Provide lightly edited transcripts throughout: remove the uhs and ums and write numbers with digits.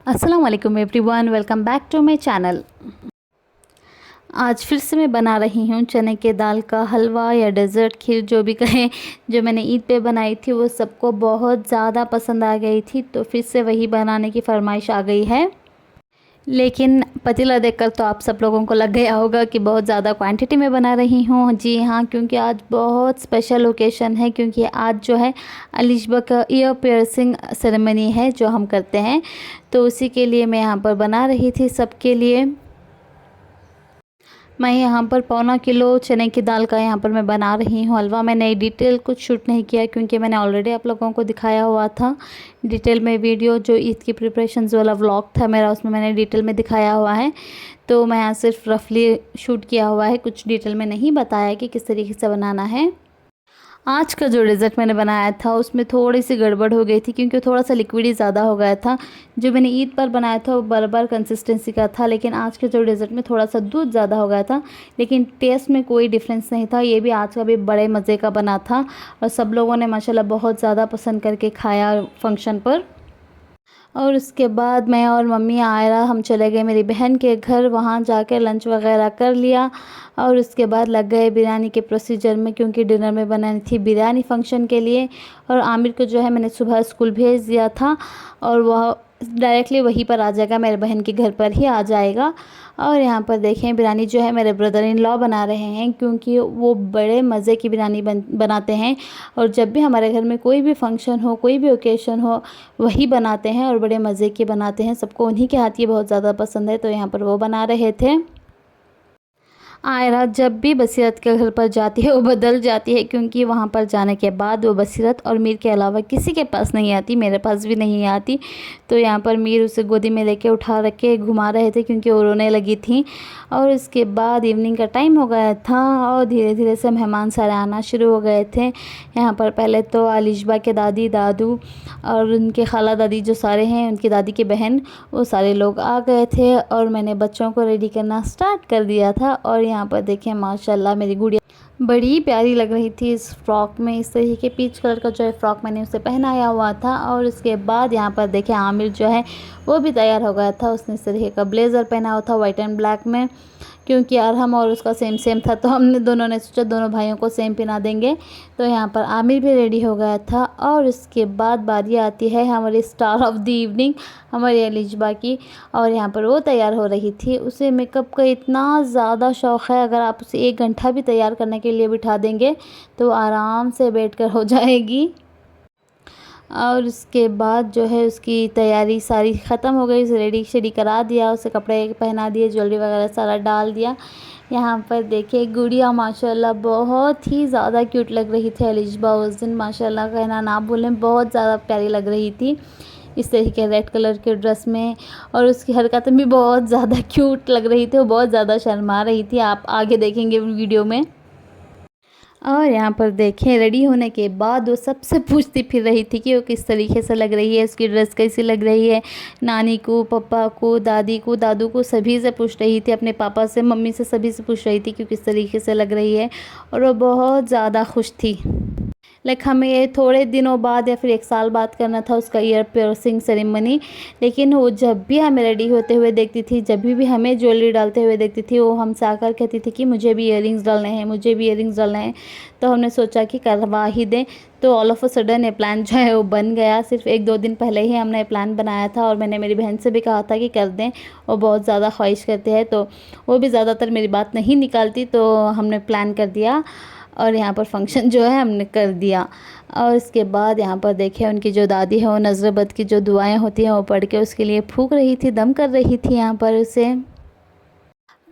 अस्सलाम वालेकुम everyone, welcome back to my channel. आज फिर से मैं बना रही हूँ चने के दाल का हलवा या डेज़र्ट खीर जो भी कहें। जो मैंने ईद पे बनाई थी वो सबको बहुत ज़्यादा पसंद आ गई थी, तो फिर से वही बनाने की फरमाइश आ गई है। लेकिन पतीला देखकर तो आप सब लोगों को लग गया होगा कि बहुत ज़्यादा क्वांटिटी में बना रही हूँ। जी हाँ, क्योंकि आज बहुत स्पेशल ओकेशन है, क्योंकि आज जो है अलिशबा का ईयर पियर्सिंग सेरेमनी है जो हम करते हैं, तो उसी के लिए मैं यहाँ पर बना रही थी सबके लिए। मैं यहाँ पर पौना किलो चने की दाल का यहाँ पर मैं बना रही हूँ हलवा। मैंने डिटेल कुछ शूट नहीं किया क्योंकि मैंने ऑलरेडी आप लोगों को दिखाया हुआ था डिटेल में वीडियो। जो ईद की प्रिपरेशंस वाला व्लॉग था मेरा, उसमें मैंने डिटेल में दिखाया हुआ है। तो मैं यहाँ सिर्फ रफली शूट किया हुआ है, कुछ डिटेल में नहीं बताया कि किस तरीके से बनाना है। आज का जो डेज़र्ट मैंने बनाया था उसमें थोड़ी सी गड़बड़ हो गई थी, क्योंकि थोड़ा सा लिक्विडी ज़्यादा हो गया था। जो मैंने ईद पर बनाया था वो बराबर कंसिस्टेंसी का था, लेकिन आज के जो डेज़र्ट में थोड़ा सा दूध ज़्यादा हो गया था। लेकिन टेस्ट में कोई डिफरेंस नहीं था। ये भी आज का भी बड़े मज़े का बना था और सब लोगों ने माशाल्लाह बहुत ज़्यादा पसंद करके खाया फंक्शन पर। और उसके बाद मैं और मम्मी आयरा हम चले गए मेरी बहन के घर। वहाँ जाकर लंच वगैरह कर लिया और उसके बाद लग गए बिरयानी के प्रोसीजर में, क्योंकि डिनर में बनानी थी बिरयानी फ़ंक्शन के लिए। और आमिर को जो है मैंने सुबह स्कूल भेज दिया था और वह डायरेक्टली वहीं पर आ जाएगा, मेरे बहन के घर पर ही आ जाएगा। और यहाँ पर देखें बिरयानी जो है मेरे ब्रदर इन लॉ बना रहे हैं, क्योंकि वो बड़े मज़े की बिरयानी बनाते हैं। और जब भी हमारे घर में कोई भी फंक्शन हो, कोई भी ओकेशन हो, वही बनाते हैं और बड़े मज़े की बनाते हैं। सबको उन्हीं के हाथ की बहुत ज़्यादा पसंद है, तो यहाँ पर वो बना रहे थे। आयरा जब भी बसीरत के घर पर जाती है वो बदल जाती है, क्योंकि वहाँ पर जाने के बाद वो बसीरत और मीर के अलावा किसी के पास नहीं आती, मेरे पास भी नहीं आती। तो यहाँ पर मीर उसे गोदी में लेके उठा रख के घुमा रहे थे, क्योंकि वो रोने लगी थी। और इसके बाद इवनिंग का टाइम हो गया था और धीरे धीरे से मेहमान सारे आना शुरू हो गए थे। यहाँ पर पहले तो अलिशबा के दादी दादू और उनके खाला दादी जो सारे हैं, उनकी दादी की बहन, वो सारे लोग आ गए थे और मैंने बच्चों को रेडी करना स्टार्ट कर दिया था। और यहाँ पर देखें माशाल्लाह मेरी गुड़िया बड़ी प्यारी लग रही थी इस फ्रॉक में। इस तरीके के पीच कलर का जो है फ्रॉक मैंने उसे पहनाया हुआ था। और उसके बाद यहाँ पर देखें आमिर जो है वो भी तैयार हो गया था। उसने इस तरीके का ब्लेज़र पहना हुआ था वाइट एंड ब्लैक में, क्योंकि अरहम और उसका सेम सेम था, तो हमने दोनों ने सोचा दोनों भाइयों को सेम पहना देंगे। तो यहाँ पर आमिर भी रेडी हो गया था। और उसके बाद बारी आती है हमारी स्टार ऑफ द इवनिंग, हमारी अलिशबा की। और यहाँ पर वो तैयार हो रही थी। उसे मेकअप का इतना ज़्यादा शौक़ है, अगर आप उसे 1 घंटा भी तैयार करने के लिए बिठा देंगे तो आराम से बैठ कर हो जाएगी। और उसके बाद जो है उसकी तैयारी सारी ख़त्म हो गई, उसे रेडी शेडी करा दिया, उसे कपड़े पहना दिए, ज्वेलरी वगैरह सारा डाल दिया। यहाँ पर देखिए गुड़िया माशाल्लाह बहुत ही ज़्यादा क्यूट लग रही थी। अलिशबा उस दिन माशाल्लाह कहना ना भूलें, बहुत ज़्यादा प्यारी लग रही थी इस तरीके रेड कलर के ड्रेस में। और उसकी हरकतें भी बहुत ज़्यादा क्यूट लग रही थी, वो बहुत ज़्यादा शर्मा रही थी, आप आगे देखेंगे वीडियो में। और यहाँ पर देखें रेडी होने के बाद वो सबसे पूछती फिर रही थी कि वो किस तरीके से लग रही है, उसकी ड्रेस कैसी लग रही है। नानी को, पापा को, दादी को, दादू को, सभी से पूछ रही थी, अपने पापा से, मम्मी से, सभी से पूछ रही थी कि किस तरीके से लग रही है। और वो बहुत ज़्यादा खुश थी। हमें ये थोड़े दिनों बाद या फिर 1 साल बाद करना था उसका ईयर पियर्सिंग सेरेमनी, लेकिन वो जब भी हमें रेडी होते हुए देखती थी, जब भी हमें ज्वेलरी डालते हुए देखती थी, वो हमसे आकर कहती थी कि मुझे भी ईयरिंग्स डालने हैं, मुझे भी ईयरिंग्स डालने हैं। तो हमने सोचा कि करवा ही दें। तो ऑल ऑफ अ सडन ये प्लान जो है वो बन गया। सिर्फ 1-2 दिन पहले ही हमने प्लान बनाया था और मैंने मेरी बहन से भी कहा था कि कर दें। वो बहुत ज़्यादा ख्वाहिश करते हैं, तो वो भी ज़्यादातर मेरी बात नहीं निकालती, तो हमने प्लान कर दिया और यहाँ पर फंक्शन जो है हमने कर दिया। और इसके बाद यहाँ पर देखिए उनकी जो दादी है वो नज़रबद की जो दुआएं होती हैं वो पढ़ के उसके लिए फूंक रही थी, दम कर रही थी। यहाँ पर उसे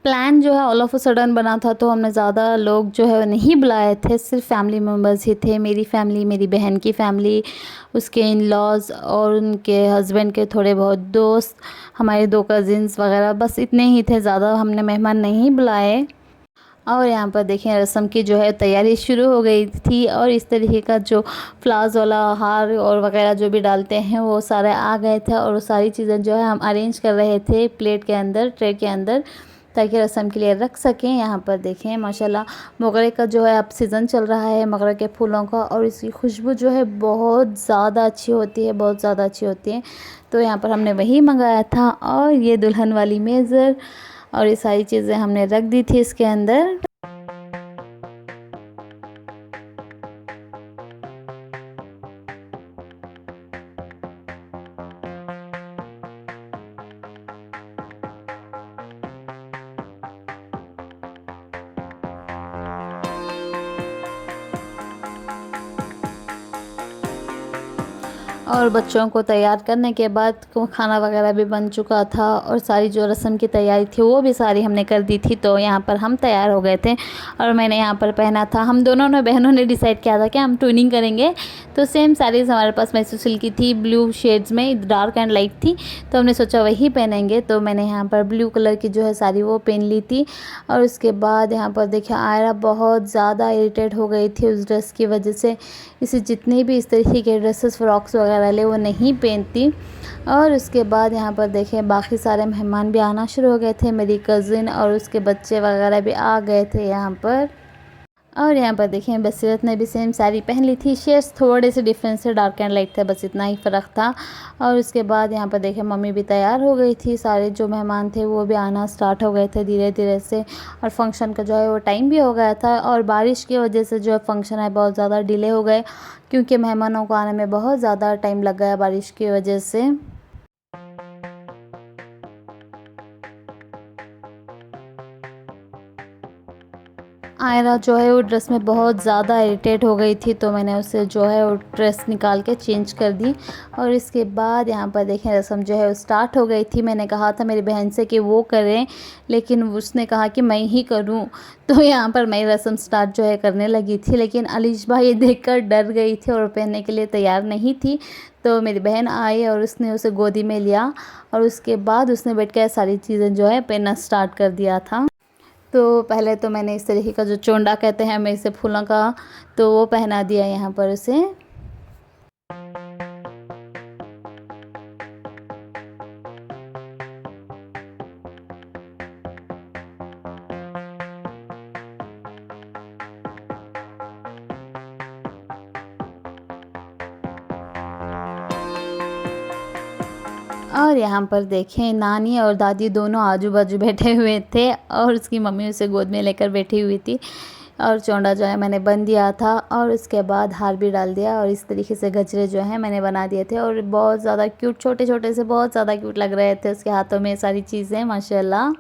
प्लान जो है ऑल ऑफ अ सडन बना था, तो हमने ज़्यादा लोग जो है नहीं बुलाए थे, सिर्फ फैमिली मेम्बर्स ही थे। मेरी फैमिली, मेरी बहन की फैमिली, उसके इन लॉज और उनके हस्बैंड के थोड़े बहुत दोस्त, हमारे 2 कज़िन्स वगैरह, बस इतने ही थे, ज़्यादा हमने मेहमान नहीं बुलाए। और यहाँ पर देखें रस्म की जो है तैयारी शुरू हो गई थी। और इस तरीके का जो फ्लावर्स वाला हार और वगैरह जो भी डालते हैं वो सारे आ गए थे और वो सारी चीज़ें जो है हम अरेंज कर रहे थे प्लेट के अंदर, ट्रे के अंदर। ताकि रस्म के लिए रख सकें। यहाँ पर देखें माशाल्लाह मोगरे का जो है अब सीज़न चल रहा है मोगरे के फूलों का, और इसकी खुशबू जो है बहुत ज़्यादा अच्छी होती है, बहुत ज़्यादा अच्छी होती है। तो यहाँ पर हमने वही मंगाया था, और ये दुल्हन वाली मेज़र और ये सारी चीज़ें हमने रख दी थी इसके अंदर। और बच्चों को तैयार करने के बाद खाना वगैरह भी बन चुका था, और सारी जो रस्म की तैयारी थी वो भी सारी हमने कर दी थी। तो यहाँ पर हम तैयार हो गए थे, और मैंने यहाँ पर पहना था, हम दोनों ने बहनों ने डिसाइड किया था कि हम ट्विनिंग करेंगे। तो सेम साड़ीज़ हमारे पास मैसूर सिल्क की थी, ब्लू शेड्स में, डार्क एंड लाइट थी, तो हमने सोचा वही पहनेंगे। तो मैंने यहाँ पर ब्लू कलर की जो है साड़ी वो पहन ली थी। और उसके बाद यहाँ पर देखिए आयरा बहुत ज़्यादा इरिटेट हो गई थी उस ड्रेस की वजह से। इसे जितने भी इस तरीके के ड्रेसेस फ्रॉक्स वगैरह ले वो नहीं पहनती। और उसके बाद यहाँ पर देखें बाकी सारे मेहमान भी आना शुरू हो गए थे, मेरी कज़िन और उसके बच्चे वगैरह भी आ गए थे यहाँ पर। और यहाँ पर देखें बसीरत ने भी सेम साड़ी पहन ली थी, शेड्स थोड़े से डिफरेंस से डार्क एंड लाइट थे, बस इतना ही फ़र्क था। और उसके बाद यहाँ पर देखें मम्मी भी तैयार हो गई थी, सारे जो मेहमान थे वो भी आना स्टार्ट हो गए थे धीरे धीरे से। और फंक्शन का जो है वो टाइम भी हो गया था, और बारिश की वजह से जो है फंक्शन है बहुत ज़्यादा डिले हो गए, क्योंकि मेहमानों को आने में बहुत ज़्यादा टाइम लग गया बारिश की वजह से। आयरा जो है वो ड्रेस में बहुत ज़्यादा इरिटेट हो गई थी, तो मैंने उसे जो है वो ड्रेस निकाल के चेंज कर दी। और इसके बाद यहाँ पर देखें रस्म जो है वो स्टार्ट हो गई थी। मैंने कहा था मेरी बहन से कि वो करें, लेकिन उसने कहा कि मैं ही करूँ। तो यहाँ पर मैं रस्म स्टार्ट जो है करने लगी थी, लेकिन अलीशबा ये देखकर डर गई थी और पहनने के लिए तैयार नहीं थी। तो मेरी बहन आई और उसने उसे गोदी में लिया, और उसके बाद उसने बैठ कर सारी चीज़ें जो है पहनना स्टार्ट कर दिया था। तो पहले तो मैंने इस तरीके का जो चोंडा कहते हैं हमें इसे फूलों का, तो वो पहना दिया यहाँ पर उसे। और यहाँ पर देखें नानी और दादी दोनों आजू बाजू बैठे हुए थे, और उसकी मम्मी उसे गोद में लेकर बैठी हुई थी। और चौंडा जो है मैंने बन दिया था, और उसके बाद हार भी डाल दिया, और इस तरीके से गजरे जो हैं मैंने बना दिए थे, और बहुत ज़्यादा क्यूट छोटे छोटे से बहुत ज़्यादा क्यूट लग रहे थे उसके हाथों में सारी चीज़ें माशाल्लाह।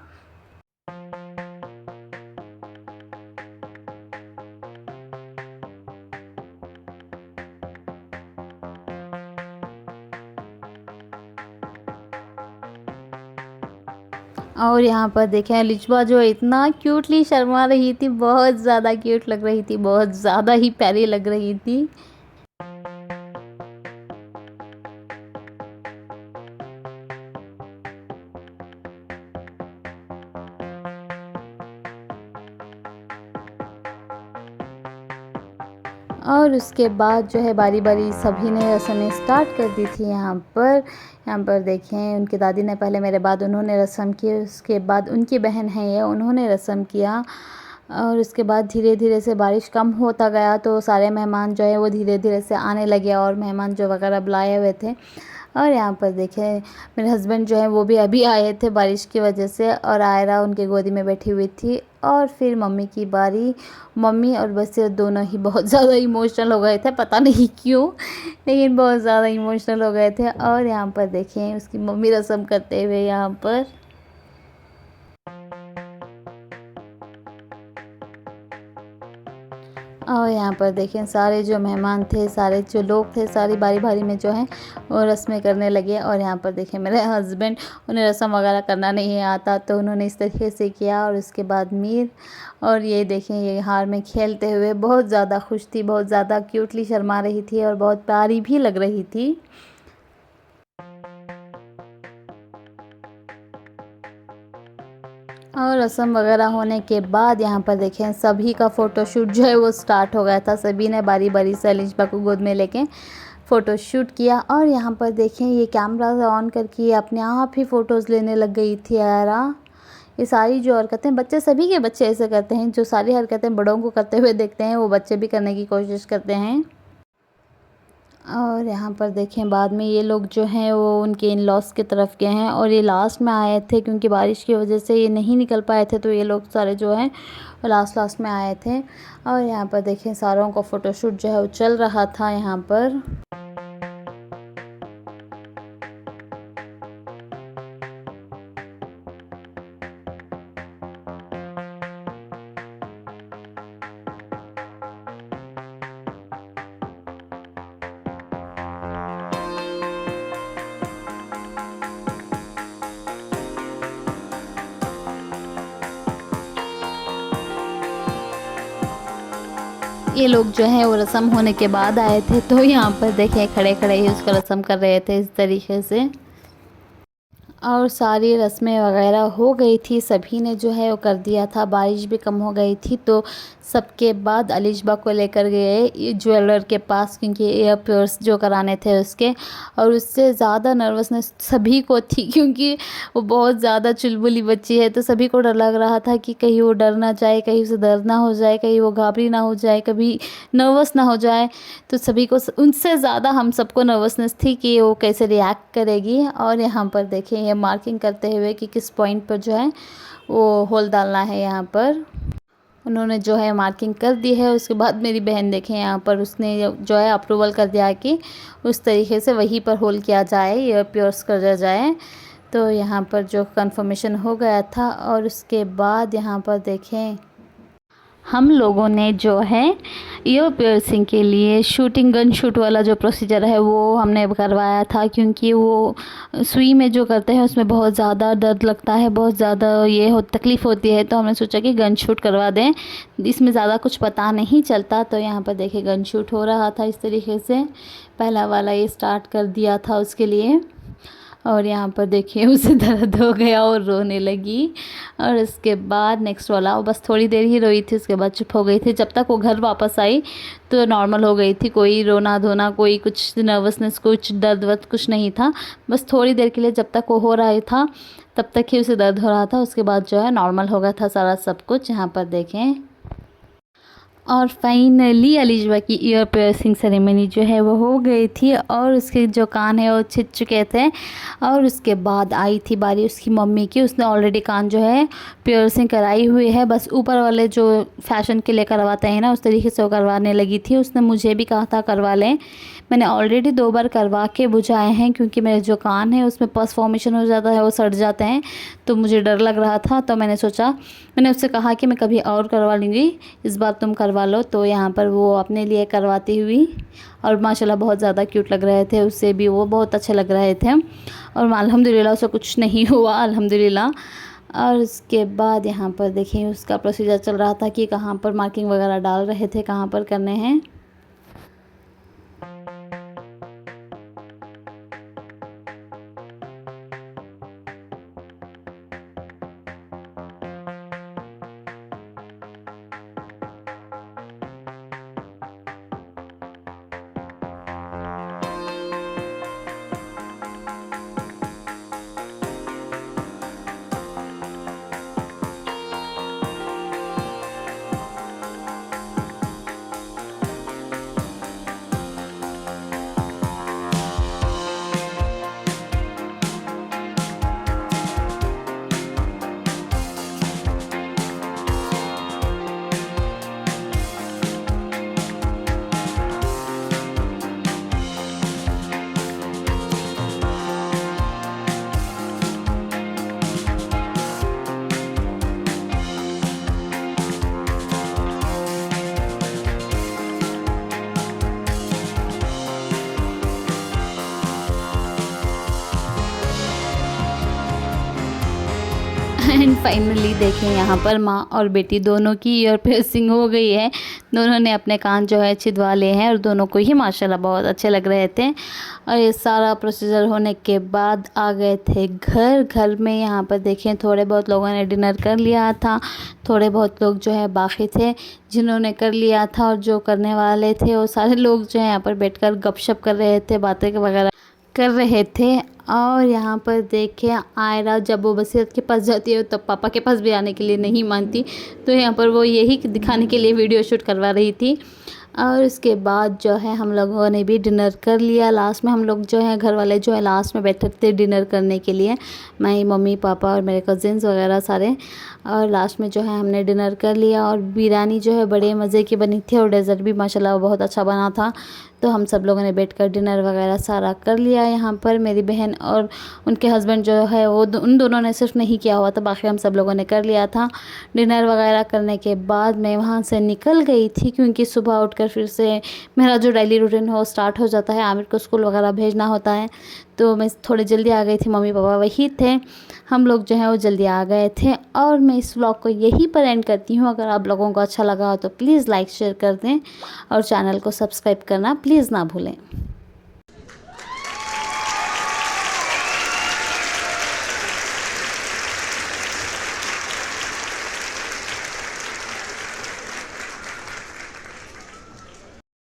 और यहाँ पर देखें लिचवा जो इतना क्यूटली शर्मा रही थी, बहुत ज़्यादा क्यूट लग रही थी, बहुत ज़्यादा ही प्यारी लग रही थी। और उसके बाद जो है बारी बारी सभी ने रस्में स्टार्ट कर दी थी यहाँ पर देखें उनकी दादी ने पहले मेरे बाद उन्होंने रस्म की, उसके बाद उनकी बहन है ये उन्होंने रस्म किया। और उसके बाद धीरे धीरे से बारिश कम होता गया, तो सारे मेहमान जो है वो धीरे धीरे से आने लगे, और मेहमान जो वगैरह बुलाए हुए थे। और यहाँ पर देखें मेरे हस्बैंड जो है वो भी अभी आए थे बारिश की वजह से, और आयरा उनके गोदी में बैठी हुई थी। और फिर मम्मी की बारी, मम्मी और बच्चे दोनों ही बहुत ज़्यादा इमोशनल हो गए थे, पता नहीं क्यों, लेकिन बहुत ज़्यादा इमोशनल हो गए थे। और यहाँ पर देखें उसकी मम्मी रस्म करते हुए यहाँ पर। और यहाँ पर देखें सारे जो मेहमान थे, सारे जो लोग थे, सारी बारी बारी में जो है वो रस्में करने लगे। और यहाँ पर देखें मेरे हस्बैंड, उन्हें रस्म वगैरह करना नहीं आता, तो उन्होंने इस तरीके से किया। और उसके बाद मीर, और ये देखें ये हार में खेलते हुए बहुत ज़्यादा खुश थी, बहुत ज़्यादा क्यूटली शर्मा रही थी, और बहुत प्यारी भी लग रही थी। और रस्म वगैरह होने के बाद यहाँ पर देखें सभी का फ़ोटोशूट जो है वो स्टार्ट हो गया था। सभी ने बारी बारी से अलिशबा को गोद में लेके फ़ोटोशूट किया। और यहाँ पर देखें ये कैमरा ऑन करके अपने आप ही फ़ोटोज़ लेने लग गई थी आयरा। ये सारी जो हरकतें बच्चे, सभी के बच्चे ऐसे करते हैं, जो सारी हरकतें बड़ों को करते हुए देखते हैं वो बच्चे भी करने की कोशिश करते हैं। और यहाँ पर देखें बाद में ये लोग जो हैं वो उनके इन लॉज की तरफ गए हैं, और ये लास्ट में आए थे क्योंकि बारिश की वजह से ये नहीं निकल पाए थे, तो ये लोग सारे जो हैं वो लास्ट में आए थे। और यहाँ पर देखें सारों का फ़ोटोशूट जो है वो चल रहा था यहाँ पर। ये लोग जो है वो रस्म होने के बाद आए थे, तो यहाँ पर देखें खड़े खड़े ही उसका रस्म कर रहे थे इस तरीके से। और सारी रस्में वगैरह हो गई थी, सभी ने जो है वो कर दिया था। बारिश भी कम हो गई थी, तो सबके बाद अलिशबा को लेकर गए ज्वेलर के पास, क्योंकि ईयर पियर्स जो कराने थे उसके। और उससे ज़्यादा नर्वसनेस सभी को थी, क्योंकि वो बहुत ज़्यादा चुलबुली बच्ची है, तो सभी को डर लग रहा था कि कहीं वो डर ना जाए, कहीं उसे दर्द ना हो जाए, कहीं वो घाबरी ना हो जाए, कभी नर्वस ना हो जाए। तो सभी को, उनसे ज़्यादा हम सबको नर्वसनेस थी कि वो कैसे रिएक्ट करेगी। और यहाँ पर देखें ये मार्किंग करते हुए कि किस पॉइंट पर जो है वो होल डालना है, यहाँ पर उन्होंने जो है मार्किंग कर दी है। उसके बाद मेरी बहन देखें यहाँ पर उसने जो है अप्रूवल कर दिया कि उस तरीके से वहीं पर होल किया जाए, ईयर पियर्स कर जाए। तो यहाँ पर जो कंफर्मेशन हो गया था। और उसके बाद यहाँ पर देखें हम लोगों ने जो है ईयर पियर्सिंग के लिए शूटिंग गन शूट वाला जो प्रोसीजर है वो हमने करवाया था, क्योंकि वो सुई में जो करते हैं उसमें बहुत ज़्यादा दर्द लगता है, बहुत ज़्यादा तकलीफ़ होती है। तो हमने सोचा कि गन शूट करवा दें, इसमें ज़्यादा कुछ पता नहीं चलता। तो यहाँ पर देखिए गन शूट हो रहा था इस तरीके से, पहला वाला ये स्टार्ट कर दिया था उसके लिए। और यहाँ पर देखिए उसे दर्द हो गया और रोने लगी। और उसके बाद नेक्स्ट वाला वो बस थोड़ी देर ही रोई थी, उसके बाद चुप हो गई थी। जब तक वो घर वापस आई तो नॉर्मल हो गई थी, कोई रोना धोना, कोई कुछ नर्वसनेस, कुछ दर्द वर्द कुछ नहीं था। बस थोड़ी देर के लिए जब तक वो हो रहा था तब तक ही उसे दर्द हो रहा था, उसके बाद जो है नॉर्मल हो गया था सारा सब कुछ। यहाँ पर देखें और फाइनली अलिशबा की ईयर पियर्सिंग सेरेमनी जो है वो हो गई थी, और उसके जो कान है वो छिद चुके थे। और उसके बाद आई थी बारी उसकी मम्मी की, उसने ऑलरेडी कान जो है पियर्सिंग कराई हुई है, बस ऊपर वाले जो फैशन के लिए करवाते हैं ना उस तरीके से वो करवाने लगी थी। उसने मुझे भी कहा था करवा लें, मैंने ऑलरेडी 2 बार करवा के बुझाए हैं, क्योंकि मेरे जो कान है उसमें पस फॉर्मेशन हो जाता है, वो सड़ जाते हैं, तो मुझे डर लग रहा था। तो मैंने उससे कहा कि मैं कभी और करवा लूँगी, इस बार तुम करवा लो। तो यहाँ पर वो अपने लिए करवाती हुई, और माशाल्लाह बहुत ज़्यादा क्यूट लग रहे थे, उससे भी वो बहुत अच्छे लग रहे थे। और अल्हम्दुलिल्लाह उसे कुछ नहीं हुआ, अल्हम्दुलिल्लाह। और उसके बाद यहाँ पर देखिए उसका प्रोसीजर चल रहा था कि कहाँ पर मार्किंग वगैरह डाल रहे थे, कहाँ पर करने हैं। एंड फाइनली देखें यहाँ पर माँ और बेटी दोनों की ईयर पियर्सिंग हो गई है। दोनों ने अपने कान जो है छिदवा लिए हैं, और दोनों को ही माशाल्लाह बहुत अच्छे लग रहे थे। और ये सारा प्रोसीजर होने के बाद आ गए थे घर में। यहाँ पर देखें थोड़े बहुत लोगों ने डिनर कर लिया था, थोड़े बहुत लोग जो है बाकी थे जिन्होंने कर लिया था, और जो करने वाले थे वो सारे लोग जो है यहाँ पर बैठकर गपशप कर रहे थे, बातें वगैरह कर रहे थे। और यहाँ पर देखिए आयरा जब वो बसीरत के पास जाती है तब पापा के पास भी आने के लिए नहीं मानती, तो यहाँ पर वो यही दिखाने के लिए वीडियो शूट करवा रही थी। और उसके बाद जो है हम लोगों ने भी डिनर कर लिया। लास्ट में हम लोग जो है घर वाले जो है लास्ट में बैठे थे डिनर करने के लिए, मैं मम्मी पापा और मेरे कज़िन्स वगैरह सारे। और लास्ट में जो है हमने डिनर कर लिया और बिरयानी जो है बड़े मज़े की बनी थी और डेज़र्ट भी माशाल्लाह बहुत अच्छा बना था। तो हम सब लोगों ने बैठकर डिनर वगैरह सारा कर लिया। यहाँ पर मेरी बहन और उनके हस्बैंड जो है वो उन दोनों ने सिर्फ नहीं किया हुआ था, बाकी हम सब लोगों ने कर लिया था। डिनर वगैरह करने के बाद मैं वहाँ से निकल गई थी, क्योंकि सुबह उठकर फिर से मेरा जो डेली रूटीन है वो स्टार्ट हो जाता है, आमिर को स्कूल वगैरह भेजना होता है। तो मैं थोड़ी जल्दी आ गई थी, मम्मी पापा वही थे, हम लोग जो है वो जल्दी आ गए थे। और मैं इस व्लॉग को यहीं पर एंड करती हूँ। अगर आप लोगों को अच्छा लगा हो तो प्लीज़ लाइक शेयर कर दें और चैनल को सब्सक्राइब करना प्लीज़ ना भूलें।